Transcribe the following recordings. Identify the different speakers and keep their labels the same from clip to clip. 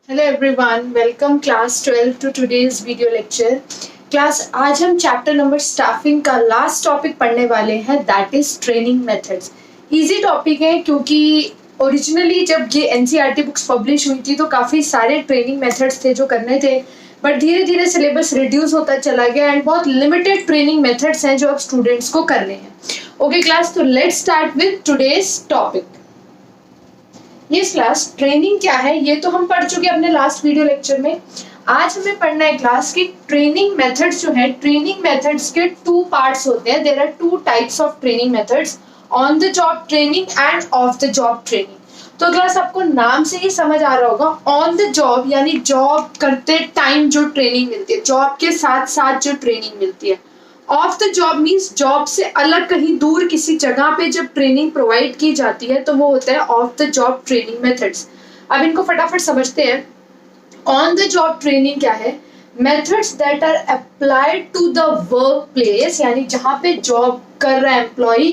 Speaker 1: Hello everyone, welcome class 12 to today's video lecture. Class आज हम chapter number staffing का last topic पढ़ने वाले हैं, that is training methods. Easy topic है क्योंकि ओरिजिनली जब ये एनसीईआरटी बुक्स पब्लिश हुई थी तो काफ़ी सारे ट्रेनिंग मेथड्स थे जो करने थे, बट धीरे धीरे सिलेबस रिड्यूस होता चला गया एंड बहुत लिमिटेड ट्रेनिंग मेथड्स हैं जो अब स्टूडेंट्स को करने हैं। ओके क्लास, तो let's start with today's topic. Yes class, training क्या है ये तो हम पढ़ चुके हैं अपने लास्ट वीडियो लेक्चर में। आज हमें पढ़ना है क्लास की ट्रेनिंग मेथड्स जो है, ट्रेनिंग मेथड्स के टू पार्ट्स होते हैं। There are two types of training methods, on the job training and off the job training. तो क्लास आपको नाम से ही समझ आ रहा होगा, ऑन द जॉब यानी जॉब करते टाइम जो ट्रेनिंग मिलती है, जॉब के साथ साथ जो ट्रेनिंग मिलती है। Of the job means job से अलग कहीं दूर किसी जगह पे जब ट्रेनिंग प्रोवाइड की जाती है तो वो होता है of the job training methods. अब इनको फटाफट समझते हैं। ऑन द जॉब ट्रेनिंग क्या है? Methods that are applied to the work place, यानी जहाँ पे जॉब कर रहा है एम्प्लॉय,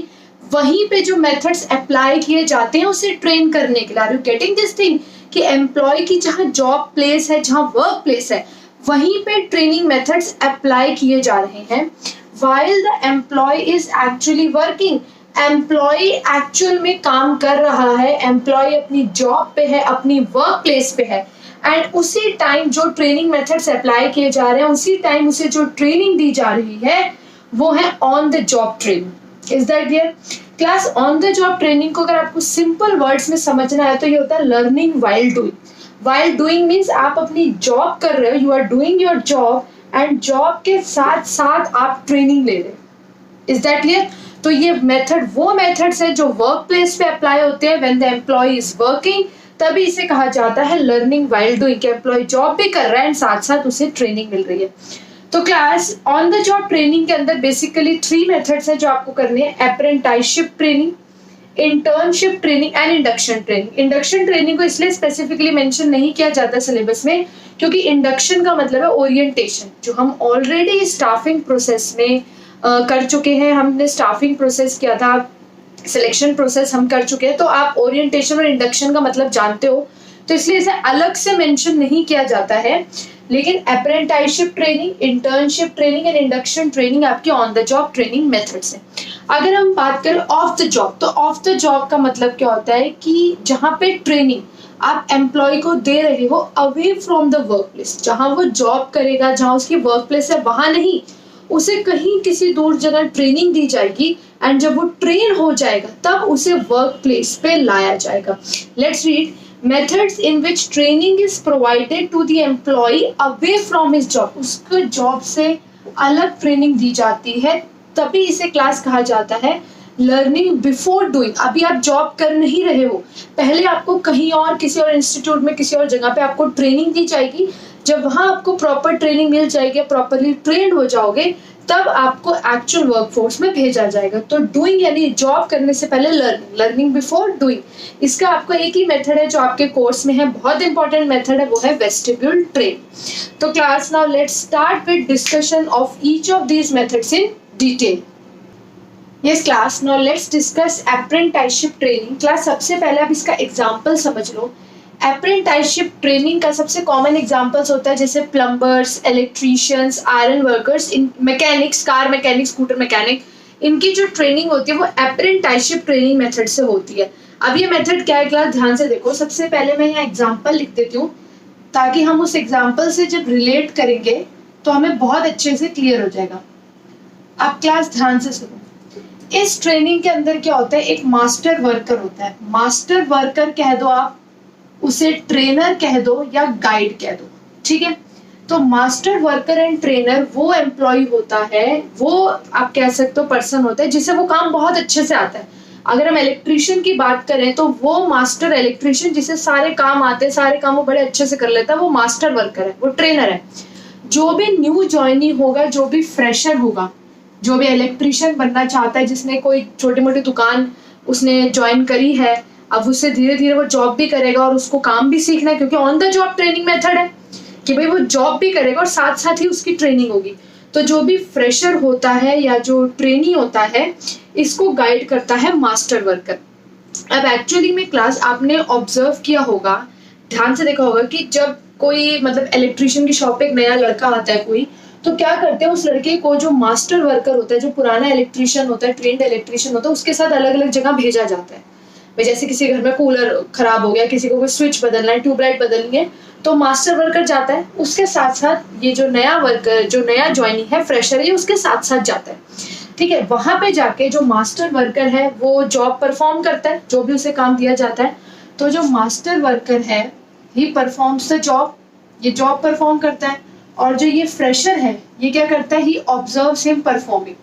Speaker 1: वहीं पे जो मेथड्स अप्लाई किए जाते हैं उसे ट्रेन करने के लिए। Are you getting this thing कि एम्प्लॉय की जहाँ जॉब प्लेस है, जहाँ वर्क प्लेस है, वहीं पे ट्रेनिंग मेथड्स अप्लाई किए जा रहे हैं। While the employee is actually working, employee actual में काम कर रहा है, एम्प्लॉय अपनी जॉब पे है, अपनी वर्क प्लेस पे है, एंड उसी टाइम जो ट्रेनिंग मेथड्स अप्लाई किए जा रहे हैं, उसी टाइम उसे जो ट्रेनिंग दी जा रही है वो है on the job training. Is that clear class? On the job training को अगर आपको सिंपल वर्ड्स में समझना है तो ये होता है learning while doing. While doing means आप अपनी जॉब कर रहे हो, you are doing your job and job के साथ साथ आप ट्रेनिंग ले रहे हैं। Is that clear? तो ये मेथड वो मेथड्स है जो वर्क प्लेस पे अप्लाई होते हैं when the employee is working, तभी इसे कहा जाता है learning while doing. Employee job भी कर रहा है एंड साथ साथ उसे ट्रेनिंग मिल रही है। तो class on the job training के अंदर बेसिकली 3 मेथड्स हैं जो आपको करनी है। Apprenticeship training, internship training and induction training. Induction training को इसलिए स्पेसिफिकली मेंशन नहीं किया जाता सिलेबस में क्योंकि इंडक्शन का मतलब है ओरिएंटेशन, जो हम ऑलरेडी स्टाफिंग प्रोसेस में कर चुके हैं। हमने स्टाफिंग प्रोसेस किया था, सिलेक्शन प्रोसेस हम कर चुके हैं, तो आप ओरिएंटेशन और इंडक्शन का मतलब जानते हो, तो इसलिए इसे अलग से मेंशन नहीं किया जाता है। लेकिन apprenticeship training, internship training and induction training आपकी on the job training methods है। अगर हम बात करें ऑफ द जॉब, तो ऑफ द जॉब का मतलब क्या होता है कि जहाँ पे ट्रेनिंग आप एम्प्लॉय को दे रहे हो away from the work place, जहाँ वो जॉब करेगा, जहाँ उसकी वर्क प्लेस है वहां नहीं, उसे कहीं किसी दूर जगह ट्रेनिंग दी जाएगी एंड जब वो ट्रेन हो जाएगा तब उसे वर्क प्लेस पे लाया जाएगा। Let's read methods in which training is provided to the employee away from his job. उसको जॉब से अलग ट्रेनिंग दी जाती है, तभी इसे क्लास कहा जाता है लर्निंग बिफोर डूइंग। अभी आप जॉब कर नहीं रहे हो, पहले आपको कहीं और किसी और इंस्टीट्यूट में किसी और जगह पे आपको ट्रेनिंग दी जाएगी। जब वहां आपको प्रॉपर ट्रेनिंग मिल जाएगी, प्रॉपरली ट्रेंड हो जाओगे, तब आपको एक्चुअल वर्कफोर्स में भेजा जाएगा। तो डूइंग यानी जॉब करने से पहले लर्निंग, लर्निंग बिफोर डूइंग। इसका आपको एक ही मेथड है जो आपके कोर्स में है, बहुत इंपॉर्टेंट मेथड है, वो है वेस्टिब्यूल ट्रेन। तो class now let's start with discussion of each of these methods in detail. Yes class, now let's discuss apprenticeship training. Class सबसे पहले आप इसका एग्जांपल समझ लो। अप्रेंटिसशिप ट्रेनिंग का सबसे कॉमन एग्जांपल्स होता है जैसे plumbers, electricians, iron workers, mechanics, car mechanic, scooter mechanic, इनकी जो ट्रेनिंग होती है वो अप्रेंटिसशिप ट्रेनिंग मेथड से होती है। अब ये मेथड क्या है क्लास, ध्यान से देखो। सबसे पहले मैं यहाँ एग्जाम्पल लिख देती हूँ ताकि हम उस एग्जाम्पल से जब रिलेट करेंगे तो हमें बहुत अच्छे से क्लियर हो जाएगा। अब क्लास ध्यान से सुनो। इस ट्रेनिंग के अंदर क्या होता है, एक मास्टर वर्कर होता है। मास्टर वर्कर कह दो आप, उसे ट्रेनर कह दो या गाइड कह दो, ठीक है। तो मास्टर वर्कर एंड ट्रेनर वो एम्प्लॉय होता है, वो आप कह सकते हो पर्सन होता है जिसे वो काम बहुत अच्छे से आता है। अगर हम इलेक्ट्रीशियन की बात करें तो वो मास्टर इलेक्ट्रीशियन जिसे सारे काम आते हैं, सारे काम वो बड़े अच्छे से कर लेता है, वो मास्टर वर्कर है, वो ट्रेनर है। जो भी न्यू ज्वाइनी होगा, जो भी फ्रेशर होगा, जो भी इलेक्ट्रीशियन बनना चाहता है, जिसने कोई छोटी मोटी दुकान उसने ज्वाइन करी है, अब उससे धीरे धीरे वो जॉब भी करेगा और उसको काम भी सीखना है क्योंकि on the job training method है कि भाई वो जॉब भी करेगा और साथ साथ ही उसकी ट्रेनिंग होगी। तो जो भी फ्रेशर होता है या जो ट्रेनी होता है, इसको गाइड करता है मास्टर वर्कर। अब एक्चुअली में क्लास आपने ऑब्जर्व किया होगा, ध्यान से देखा होगा कि जब कोई मतलब इलेक्ट्रिशियन की शॉप पे एक नया लड़का आता है कोई, तो क्या करते हैं उस लड़के को जो मास्टर वर्कर होता है, जो पुराना इलेक्ट्रिशियन होता है, ट्रेंड इलेक्ट्रिशियन होता है, उसके साथ अलग अलग जगह भेजा जाता है। भाई जैसे किसी घर में कूलर खराब हो गया, किसी को कोई स्विच बदलना है, ट्यूबलाइट बदलनी है, तो मास्टर वर्कर जाता है, उसके साथ साथ ये जो नया वर्कर, जो नया ज्वाइनिंग है, फ्रेशर है, उसके साथ साथ जाता है। ठीक है, वहां पे जाके जो मास्टर वर्कर है वो जॉब परफॉर्म करता है, जो भी उसे काम दिया जाता है। तो जो मास्टर वर्कर है ही परफॉर्म्स द जॉब, ये जॉब परफॉर्म करता है, और जो ये फ्रेशर है ये क्या करता है, ही ऑब्जर्व्स हिम परफॉर्मिंग।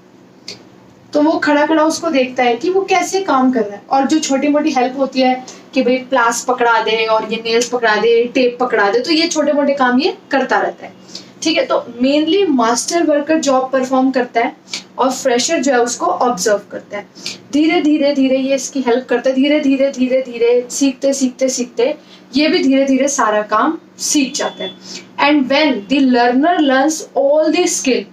Speaker 1: तो वो खड़ा खड़ा उसको देखता है कि वो कैसे काम कर रहा है, और जो छोटी मोटी हेल्प होती है कि भाई प्लास पकड़ा दे और ये नेल्स पकड़ा दे, टेप पकड़ा दे, तो ये छोटे मोटे काम ये करता रहता है। ठीक है, तो mainly master worker job perform करता है और फ्रेशर जो है उसको ऑब्जर्व करता है। धीरे धीरे धीरे ये इसकी हेल्प करता है, धीरे धीरे धीरे धीरे सीखते सीखते सीखते ये भी धीरे धीरे सारा काम सीख जाता है। And when the learner learns all the skill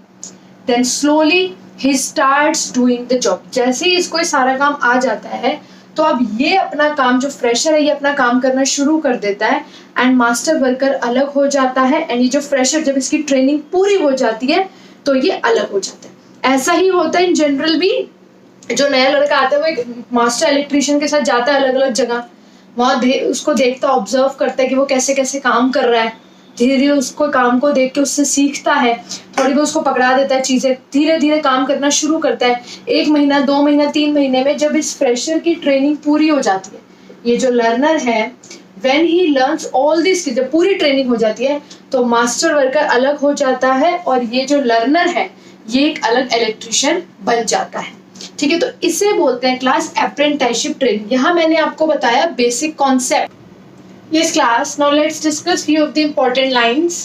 Speaker 1: then slowly he starts doing the job। जैसे ही इसको ये सारा काम आ जाता है तो अब ये अपना काम, जो फ्रेशर है ये अपना काम करना शुरू कर देता है, एंड मास्टर वर्कर अलग हो जाता है, एंड ये जो फ्रेशर जब इसकी ट्रेनिंग पूरी हो जाती है तो ये अलग हो जाता है। ऐसा ही होता है इन जनरल भी, जो नया लड़का आता है वो एक मास्टर इलेक्ट्रिशियन के साथ जाता है अलग अलग जगह, वहां उसको देखता, ऑब्जर्व करता है कि वो कैसे कैसे काम कर रहा है, धीरे धीरे उसको काम को देख के उससे सीखता है, थोड़ी बहुत उसको पकड़ा देता है चीजें, धीरे धीरे काम करना शुरू करता है। 1 महीना 2 महीना 3 महीने में जब इस फ्रेशर की ट्रेनिंग पूरी हो जाती है, ये जो लर्नर है when he learns all this, जब पूरी ट्रेनिंग हो जाती है तो मास्टर वर्कर अलग हो जाता है और ये जो लर्नर है ये एक अलग इलेक्ट्रिशियन बन जाता है। ठीक है, तो इसे बोलते हैं क्लास अप्रेंटिसशिप ट्रेनिंग। यहाँ मैंने आपको बताया basic concept. Yes class, now let's discuss few of the important lines.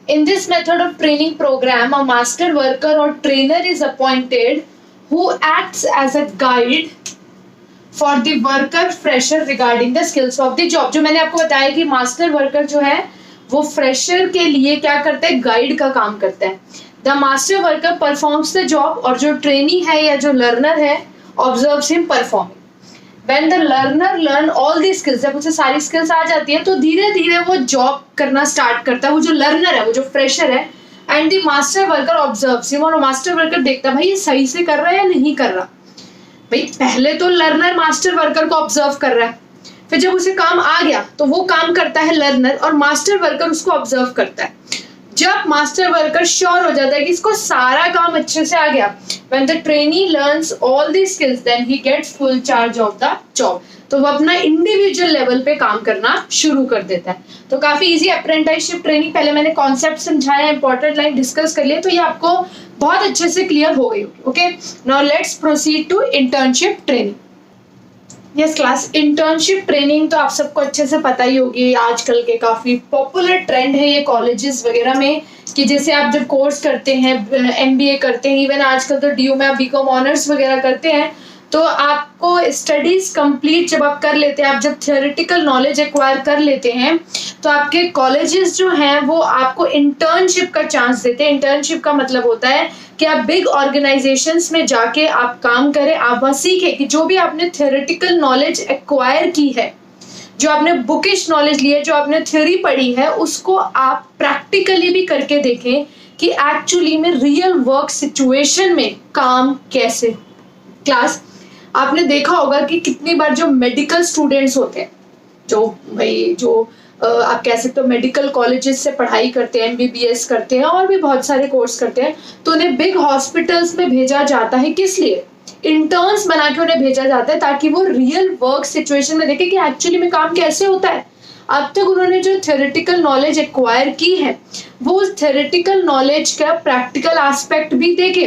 Speaker 1: In this method of training program, a master worker or trainer is appointed who acts as a guide for the worker fresher regarding the skills of the job। जो मैंने आपको बताया कि master worker जो है वो fresher के लिए क्या करता है, गाइड का काम करता है। The master worker performs the job, और जो ट्रेनी है या जो लर्नर है observes him performing. When the learner learn all these skills, जब उसे सारी स्किल्स आ जाती है तो धीरे धीरे वो जॉब करना स्टार्ट करता है, वो जो लर्नर है, वो जो फ्रेशर है, and the master worker observes him, और मास्टर वर्कर देखता है भाई ये सही से कर रहा है या नहीं कर रहा। भाई पहले तो लर्नर मास्टर वर्कर को ऑब्जर्व कर रहा है, फिर जब उसे काम आ गया तो वो काम करता है लर्नर, और मास्टर वर्कर उसको ऑब्जर्व करता है। जब मास्टर वर्कर श्योर हो जाता है कि इसको सारा काम अच्छे से आ गया, when the trainee learns all these skills then he gets full charge of the job, तो वो अपना इंडिविजुअल लेवल पे काम करना शुरू कर देता है। तो काफी इजी अप्रेंटिसशिप ट्रेनिंग, पहले मैंने कॉन्सेप्ट समझाया, इंपॉर्टेंट लाइन डिस्कस कर लिए, तो ये आपको बहुत अच्छे से क्लियर हो गई होगी। Okay, now let's proceed to internship training. Yes class, internship training तो आप सबको अच्छे से पता ही होगी, आजकल के काफी पॉपुलर ट्रेंड है ये कॉलेजेस वगैरह में, कि जैसे आप जब कोर्स करते हैं, MBA करते हैं, इवन आजकल तो DU में आप BCom ऑनर्स वगैरह करते हैं, तो आपको स्टडीज कंप्लीट जब आप कर लेते हैं, आप जब थियोरेटिकल नॉलेज एक्वायर कर लेते हैं, तो आपके कॉलेजेस जो हैं वो आपको इंटर्नशिप का चांस देते हैं। इंटर्नशिप का मतलब होता है कि आप बिग ऑर्गेनाइजेशंस में जाके आप काम करें, आप वहाँ सीखें कि जो भी आपने थियोरेटिकल नॉलेज एक्वायर की है, जो आपने बुकिश नॉलेज ली है, जो आपने थ्योरी पढ़ी है, उसको आप प्रैक्टिकली भी करके देखें कि एक्चुअली में रियल वर्क सिचुएशन में काम कैसे। क्लास, आपने देखा होगा कि कितनी बार जो मेडिकल स्टूडेंट्स होते हैं, जो आप कह सकते हो मेडिकल कॉलेजेस से पढ़ाई करते हैं, MBBS करते हैं और भी बहुत सारे कोर्स करते हैं, तो उन्हें बिग हॉस्पिटल्स में भेजा जाता है। किस लिए? इंटर्न्स बना के उन्हें भेजा जाता है, ताकि वो रियल वर्क सिचुएशन में देखे कि एक्चुअली में काम कैसे होता है। अब तक उन्होंने जो थ्योरेटिकल नॉलेज एक्वायर की है, वो उस थ्योरेटिकल नॉलेज का प्रैक्टिकल एस्पेक्ट भी देखे।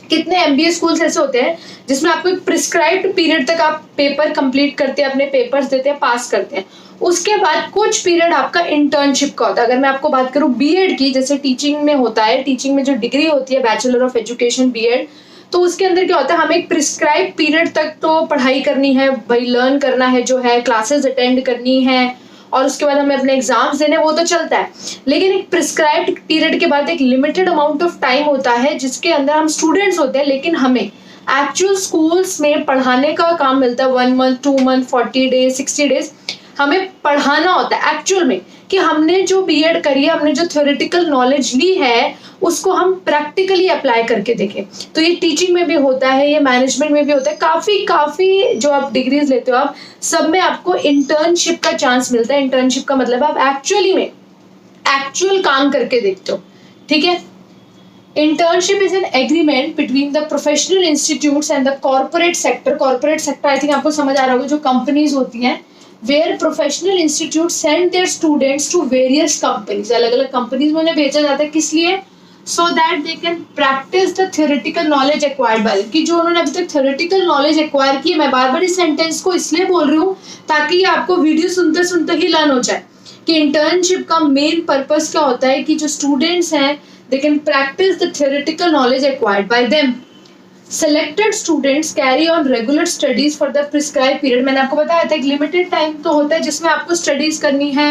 Speaker 1: कितने MBA स्कूल्स ऐसे होते हैं जिसमें आपको एक प्रिस्क्राइब्ड पीरियड तक आप पेपर कंप्लीट करते हैं, अपने पेपर्स देते हैं, पास करते हैं, उसके बाद कुछ पीरियड आपका इंटर्नशिप का होता है। अगर मैं आपको बात करूं B.Ed की, जैसे टीचिंग में होता है, टीचिंग में जो डिग्री होती है बैचलर ऑफ एजुकेशन B.Ed, तो उसके अंदर क्या होता है, हमें एक प्रिस्क्राइब पीरियड तक तो पढ़ाई करनी है, भाई लर्न करना है, जो है क्लासेस अटेंड करनी है, और उसके बाद हमें अपने एग्जाम्स देने, वो तो चलता है। लेकिन एक प्रिस्क्राइब्ड पीरियड के बाद एक लिमिटेड अमाउंट ऑफ टाइम होता है जिसके अंदर हम स्टूडेंट्स होते हैं, लेकिन हमें एक्चुअल स्कूल्स में पढ़ाने का काम मिलता है 1 मंथ, 2 मंथ, 40 डेज, 60 डेज। हमें पढ़ाना होता है एक्चुअल में, कि हमने जो बीएड करी है, हमने जो थ्योरेटिकल नॉलेज ली है उसको हम प्रैक्टिकली अप्लाई करके देखें। तो ये टीचिंग में भी होता है, ये मैनेजमेंट में भी होता है, काफ़ी जो आप डिग्रीज लेते हो आप सब में आपको इंटर्नशिप का चांस मिलता है। इंटर्नशिप का मतलब आप एक्चुअली में एक्चुअल काम करके देखते हो, ठीक है। Internship is an agreement between the professional institutes and the corporate sector. Corporate sector I think आपको समझ आ रहा होगा, जो कंपनीज होती हैं, where professional institute send their students to various companies, अलग अलग कंपनीज में उन्हें भेजा जाता है, किस लिए? So that they can practice the theoretical knowledge acquired by, कि जो उन्होंने अभी तक थ्योरेटिकल नॉलेज एक्वायर की है, मैं बार बार इस सेंटेंस को इसलिए बोल रही हूँ ताकि ये आपको वीडियो सुनते सुनते ही लर्न हो जाए कि इंटर्नशिप का मेन पर्पस क्या होता है, कि जो स्टूडेंट्स हैं they can practice the theoretical knowledge acquired by them. Selected students carry on regular studies for the prescribed period. मैंने आपको बताया था एक लिमिटेड टाइम तो होता है जिसमें आपको स्टडीज करनी है,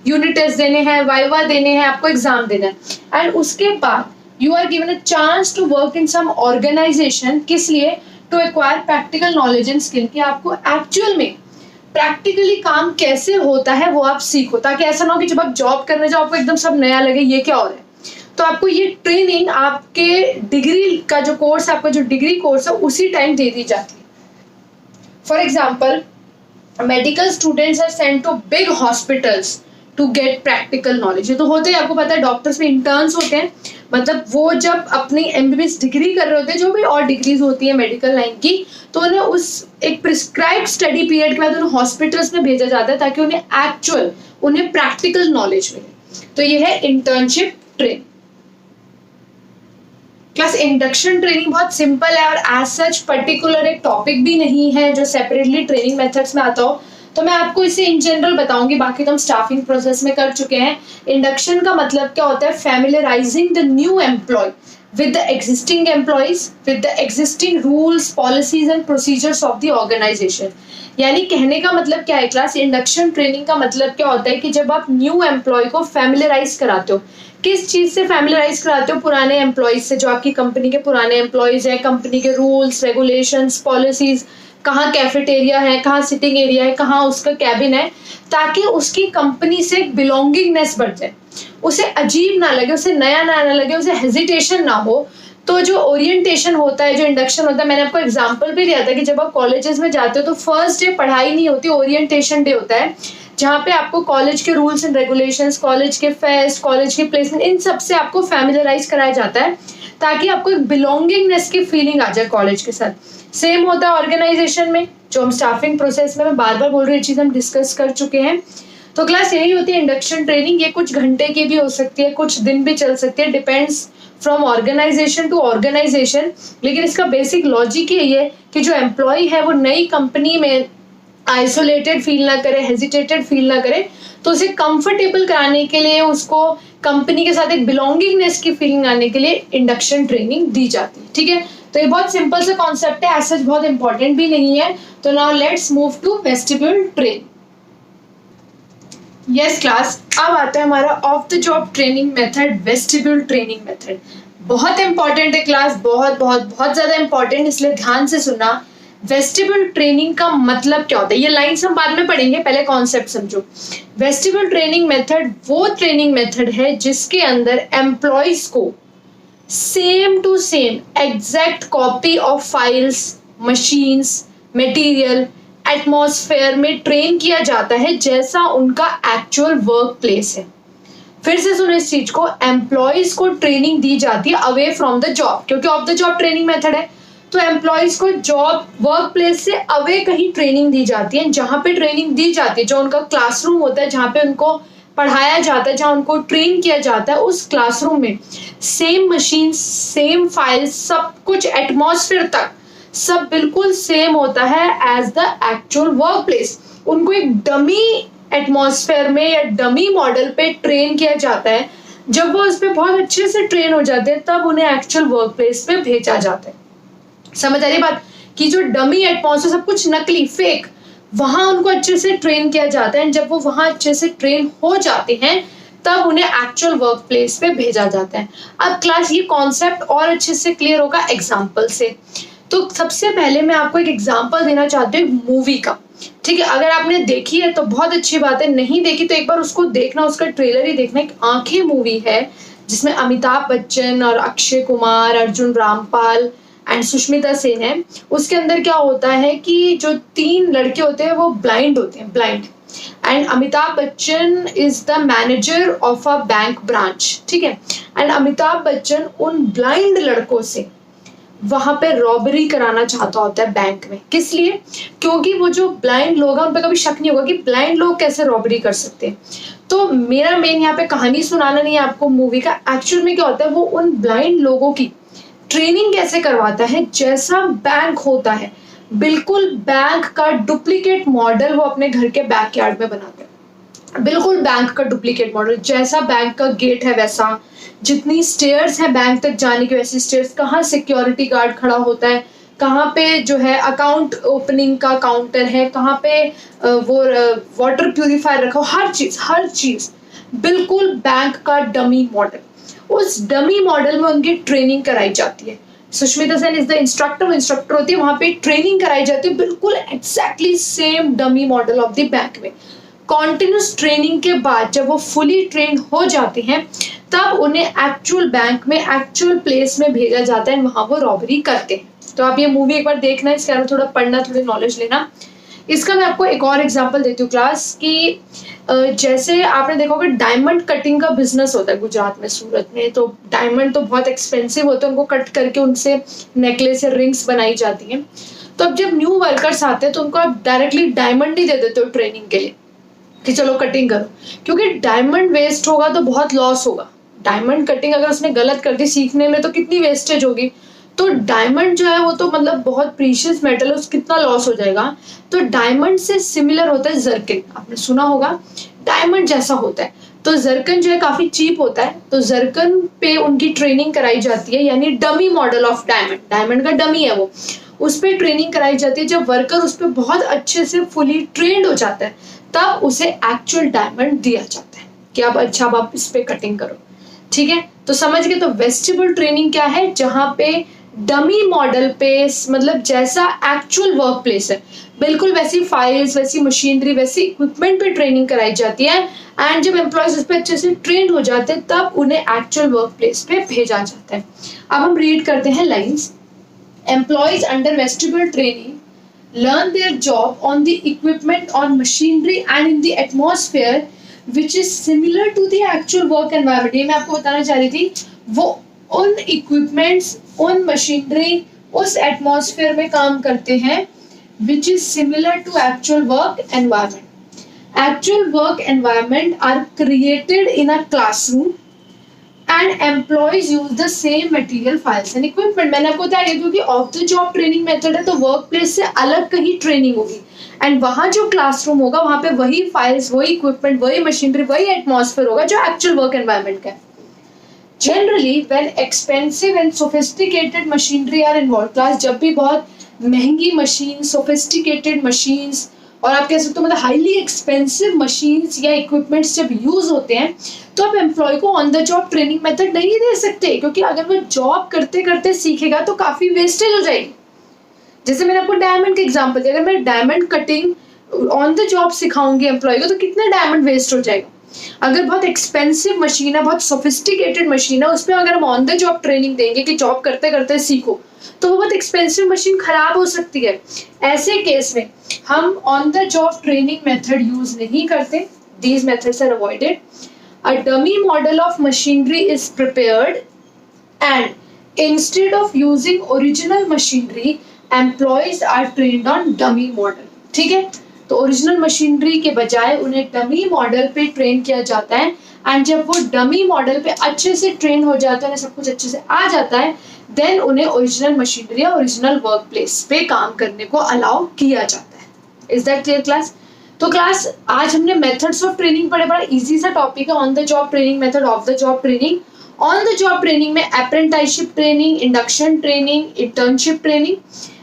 Speaker 1: यूनिट टेस्ट देने हैं, वाइवा देने हैं, आपको एग्जाम देना है, एंड उसके बाद you are given a chance to work in some organisation. किस लिए? To acquire practical knowledge and skill, कि आपको एक्चुअल में प्रैक्टिकली काम कैसे होता है वो आप सीखो, ताकि ऐसा ना हो कि जब आप जॉब करने जाओ आपको एकदम सब नया लगे, ये क्या हो रहा है। तो आपको ये ट्रेनिंग आपके डिग्री का जो कोर्स, आपका जो डिग्री कोर्स है उसी टाइम दे दी जाती है। For example, medical students are sent to big hospitals to get practical knowledge. ये तो होते ही, आपको पता है डॉक्टर्स में इंटर्न्स होते हैं, मतलब वो जब अपनी एमबीबीएस डिग्री कर रहे होते हैं, जो भी और डिग्रीज होती है मेडिकल लाइन की, तो उन्हें उस एक प्रिस्क्राइब्ड स्टडी पीरियड के बाद उन्हें हॉस्पिटल्स में भेजा जाता है ताकि उन्हें प्रैक्टिकल नॉलेज मिले। तो ये है internship training. Class induction training बहुत सिंपल है और एज सच पर्टिकुलर एक टॉपिक भी नहीं है जो सेपरेटली ट्रेनिंग मेथड्स में आता हो, तो मैं आपको इसे इन जनरल बताऊंगी, बाकी तो हम स्टाफिंग प्रोसेस में कर चुके हैं। इंडक्शन का मतलब क्या होता है? Familiarising the new employee with the existing employees, with the existing rules, policies and procedures of the organization। यानी कहने का मतलब क्या है क्लास, इंडक्शन ट्रेनिंग का मतलब क्या होता है कि जब आप न्यू एम्प्लॉय को फैमिलियराइज कराते हो, किस चीज से फैमिलियराइज कराते हो? पुराने एम्प्लॉयज से, जो आपकी कंपनी के पुराने एम्प्लॉयज है, कंपनी के रूल्स, रेगुलेशंस, पॉलिसीज, कहाँ कैफेटेरिया है, कहाँ सिटिंग एरिया है, कहाँ उसका कैबिन है, ताकि उसकी कंपनी से एक बिलोंगिंगनेस बढ़ जाए, उसे अजीब ना लगे, उसे नया ना लगे, उसे हेजिटेशन ना हो। तो जो ओरिएंटेशन होता है, जो इंडक्शन होता है, मैंने आपको एग्जांपल भी दिया था कि जब आप कॉलेजेस में जाते हो तो फर्स्ट डे पढ़ाई नहीं होती, ओरिएंटेशन डे होता है, जहाँ पे आपको कॉलेज के रूल्स एंड रेगुलेशंस, कॉलेज के फेस्ट, कॉलेज के प्लेसमेंट, इन सब से आपको फैमिलियराइज कराया जाता है ताकि आपको एक बिलोंगिंगनेस की फीलिंग आ जाए कॉलेज के साथ। सेम होता है ऑर्गेनाइजेशन में, जो हम स्टाफिंग प्रोसेस में, मैं बार बार बोल रही हूँ, ये चीज़ हम डिस्कस कर चुके हैं। तो क्लास यही होती है इंडक्शन ट्रेनिंग। ये कुछ घंटे की भी हो सकती है, कुछ दिन भी चल सकती है, depends from organisation to organisation. लेकिन इसका बेसिक लॉजिक यही है कि जो एम्प्लॉय है वो नई कंपनी में आइसोलेटेड फील ना करे, हेजिटेटेड फील ना करे, तो उसे कंफर्टेबल कराने के लिए, उसको कंपनी के साथ एक बिलोंगिंगनेस की फीलिंग आने के लिए इंडक्शन ट्रेनिंग दी जाती है। ठीक है, तो ये बहुत सिंपल सा कॉन्सेप्ट है, ऐसा बहुत इंपॉर्टेंट भी नहीं है। तो now let's move to vestibule training. Yes class, अब आता है हमारा off the job training method, vestibule training method. बहुत इंपॉर्टेंट है क्लास, बहुत बहुत बहुत ज्यादा इंपॉर्टेंट, इसलिए ध्यान से सुनना। वेस्टिब्यूल ट्रेनिंग का मतलब क्या होता है, ये लाइन्स हम बाद में पढ़ेंगे, पहले कॉन्सेप्ट समझो। वेस्टिब्यूल ट्रेनिंग मेथड वो ट्रेनिंग मेथड है जिसके अंदर एम्प्लॉयज को same to same exact copy of files, machines, material, atmosphere में ट्रेन किया जाता है जैसा उनका एक्चुअल वर्क प्लेस है। फिर से सुनो इस चीज को, एम्प्लॉयज को ट्रेनिंग दी जाती है अवे फ्रॉम द जॉब, क्योंकि of the job training method है, तो एम्प्लॉयज को जॉब वर्क प्लेस से अवे कहीं ट्रेनिंग दी जाती है। जहां पे ट्रेनिंग दी जाती है, जो उनका क्लासरूम होता है, जहां पे उनको पढ़ाया जाता है, जहां उनको ट्रेन किया जाता है, उस क्लासरूम में सेम मशीन, सेम फाइल्स, सब कुछ एटमॉस्फेयर तक सब बिल्कुल सेम होता है as the actual work place. उनको एक डमी एटमॉस्फेयर में या डमी मॉडल पे ट्रेन किया जाता है। जब वो उस पर बहुत अच्छे से ट्रेन हो जाते हैं तब उन्हें एक्चुअल वर्क प्लेस पे भेजा जाता है। समझ आ रही बात, कि जो डमी एटमॉस्फेयर, सब कुछ नकली, फेक, वहां उनको अच्छे से ट्रेन किया जाता है। जब वो वहां अच्छे से ट्रेन हो जाते हैं तब उन्हें एक्चुअल वर्क प्लेस पे भेजा जाता है। अब क्लास ये कॉन्सेप्ट और अच्छे से क्लियर होगा एग्जाम्पल से। तो सबसे पहले मैं आपको एक एग्जाम्पल देना चाहती हूँ मूवी का। ठीक है, अगर आपने देखी है तो बहुत अच्छी बात है, नहीं देखी तो एक बार उसको देखना, उसका ट्रेलर ही देखना। एक आंखें मूवी है जिसमें अमिताभ बच्चन और अक्षय कुमार, अर्जुन रामपाल एंड सुष्मिता सेन है। उसके अंदर क्या होता है कि जो 3 लड़के होते हैं वो ब्लाइंड होते हैं, blind, and Amitabh Bachchan is the manager of a bank branch, ठीक है। एंड अमिताभ बच्चन उन ब्लाइंड लड़कों से वहां पे रॉबरी कराना चाहता होता है बैंक में। किस लिए? क्योंकि वो जो ब्लाइंड लोग हैं उन पर कभी शक नहीं होगा कि ब्लाइंड लोग कैसे रॉबरी कर सकते हैं। तो मेरा मेन यहाँ पे कहानी सुनाना नहीं है आपको मूवी का, एक्चुअल में क्या होता है वो उन ब्लाइंड लोगों की ट्रेनिंग कैसे करवाता है। जैसा बैंक होता है बिल्कुल बैंक का डुप्लीकेट मॉडल वो अपने घर के बैकयार्ड में बनाते हैं, बिल्कुल बैंक का डुप्लीकेट मॉडल। जैसा बैंक का गेट है वैसा, जितनी स्टेयर्स है बैंक तक जाने की वैसी स्टेयर्स, कहाँ सिक्योरिटी गार्ड खड़ा होता है, कहाँ पे जो है अकाउंट ओपनिंग का काउंटर है, कहाँ पे वो वाटर प्यूरिफायर रखा हो, हर चीज बिल्कुल बैंक का डमी मॉडल। उस डमी मॉडल में उनकी ट्रेनिंग कराई जाती है। Sushmita Sen is the instructor होती है, वहां पे ट्रेनिंग कराई जाती है बिल्कुल exactly same dummy model of the bank में। कॉन्टिन्यूस ट्रेनिंग के बाद जब वो फुली ट्रेन हो जाते हैं तब उन्हें एक्चुअल बैंक में, एक्चुअल प्लेस में भेजा जाता है, वहां वो रॉबरी करते हैं। तो आप ये मूवी एक बार देखना, इसके बारे में थोड़ा पढ़ना, थोड़ी नॉलेज लेना। इसका मैं आपको एक और एग्जांपल देती हूँ क्लास की, जैसे आपने देखा होगा डायमंड कटिंग का बिजनेस होता है गुजरात में, सूरत में। तो डायमंड तो बहुत एक्सपेंसिव होते हैं, उनको कट करके उनसे नेकलेस या रिंग्स बनाई जाती हैं। तो अब जब न्यू वर्कर्स आते हैं तो उनको आप डायरेक्टली डायमंड ही दे देते हो ट्रेनिंग के लिए कि चलो कटिंग करो, क्योंकि डायमंड वेस्ट होगा तो बहुत लॉस होगा। डायमंड कटिंग अगर उसने गलत कर दी सीखने में तो कितनी वेस्टेज होगी। तो डायमंड जो है वो तो मतलब बहुत प्रीशियस मेटल है, उसका कितना लॉस हो जाएगा। तो डायमंड से सिमिलर होता है जर्किन, आपने सुना होगा डायमंड जैसा होता है। तो जर्कन जो है काफी चीप होता है, तो जर्कन पे उनकी ट्रेनिंग कराई जाती है, यानी dummy model of diamond, diamond का डमी है वो, उस पर ट्रेनिंग कराई जाती है। जब वर्कर उस पर बहुत अच्छे से फुली ट्रेंड हो जाता है तब उसे एक्चुअल डायमंड दिया जाता है कि अब अच्छा आप इस पे कटिंग करो, ठीक है। तो समझ गए। तो वेस्टिबल ट्रेनिंग क्या है? जहां पे डमी मॉडल पे, मतलब जैसा एक्चुअल वर्क प्लेस है बिल्कुल वैसी फाइल्स, वैसी मशीनरी, वैसी इक्विपमेंट पे ट्रेनिंग कराई जाती है। एंड जब एम्प्लॉयज उस पर अच्छे से ट्रेंड हो जाते हैं तब उन्हें एक्चुअल वर्क प्लेस पे भेजा जाता है। अब हम रीड करते हैं lines. Employees under vestibule training learn their job on the equipment, on machinery and in the atmosphere which is similar to the actual work environment। ये मैं आपको बताना चाह रही थी, वो उन equipments, उन machinery, उस atmosphere में काम करते हैं which is similar to actual work environment। Actual work environment are created in a classroom and employees use the same material, files and equipment। मैंने आपको बताया क्योंकि of the job training method है तो वर्क प्लेस से अलग कहीं training होगी, एंड वहां जो क्लासरूम होगा वहां पे वही फाइल्स, वही इक्विपमेंट, वही मशीनरी, वही एटमॉस्फेयर होगा जो एक्चुअल वर्क एनवायरनमेंट का है। Generally when expensive and sophisticated machinery are involve, class जब भी बहुत महंगी मशीन, सोफिस्टिकेटेड मशीन्स और आप कह सकते हो मतलब हाईली एक्सपेंसिव मशीन्स या इक्विपमेंट्स जब यूज होते हैं तो आप एम्प्लॉय को on the job training method नहीं दे सकते, क्योंकि अगर वो जॉब करते करते सीखेगा तो काफी वेस्टेज हो जाएगी। जैसे मैंने आपको डायमंड का एग्जांपल दिया, अगर मैं diamond cutting on the job सिखाऊंगी एम्प्लॉय को तो कितना डायमंड वेस्ट हो जाएगा। अगर बहुत एक्सपेंसिव मशीन है, बहुत सोफिस्टिकेटेड मशीन है, उसमें अगर हम ऑन द जॉब ट्रेनिंग देंगे कि जॉब करते करते सीखो तो वो बहुत एक्सपेंसिव मशीन खराब हो सकती है। ऐसे केस में हम on the job training method use नहीं करते, these methods are avoided. A dummy model of machinery is prepared and instead of using original machinery, employees are trained on dummy model। ठीक है, तो ओरिजिनल मशीनरी के बजाय उन्हें dummy model पे train किया जाता है, एंड जब वो डमी मॉडल पे अच्छे से ट्रेन हो जाते हैं, सब कुछ अच्छे से आ जाता है, देन उन्हें ओरिजिनल मशीनरी या ओरिजिनल वर्क प्लेस पे काम करने को अलाउ किया जाता है। Is that clear class? तो क्लास आज हमने मेथड्स ऑफ ट्रेनिंग पढ़े, बड़ा इजी सा टॉपिक है। On the job training method, off the job training. On the job training में apprenticeship training, induction training, internship training,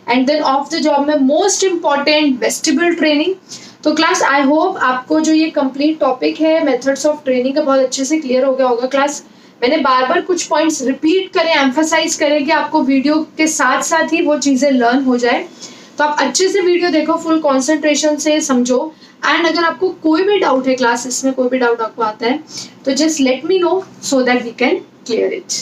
Speaker 1: and then off the job में most important vestibule training. तो class I hope आपको जो ये complete topic है methods of training का बहुत अच्छे से क्लियर हो गया होगा। क्लास मैंने बार बार कुछ पॉइंट्स रिपीट करें, एम्फसाइज करें कि आपको वीडियो के साथ साथ ही वो चीजें लर्न हो जाए। तो आप अच्छे से वीडियो देखो, फुल कॉन्सेंट्रेशन से समझो। एंड अगर आपको कोई भी डाउट है क्लासेस में, कोई भी डाउट आपको आता है तो just let me know so that we can clear it.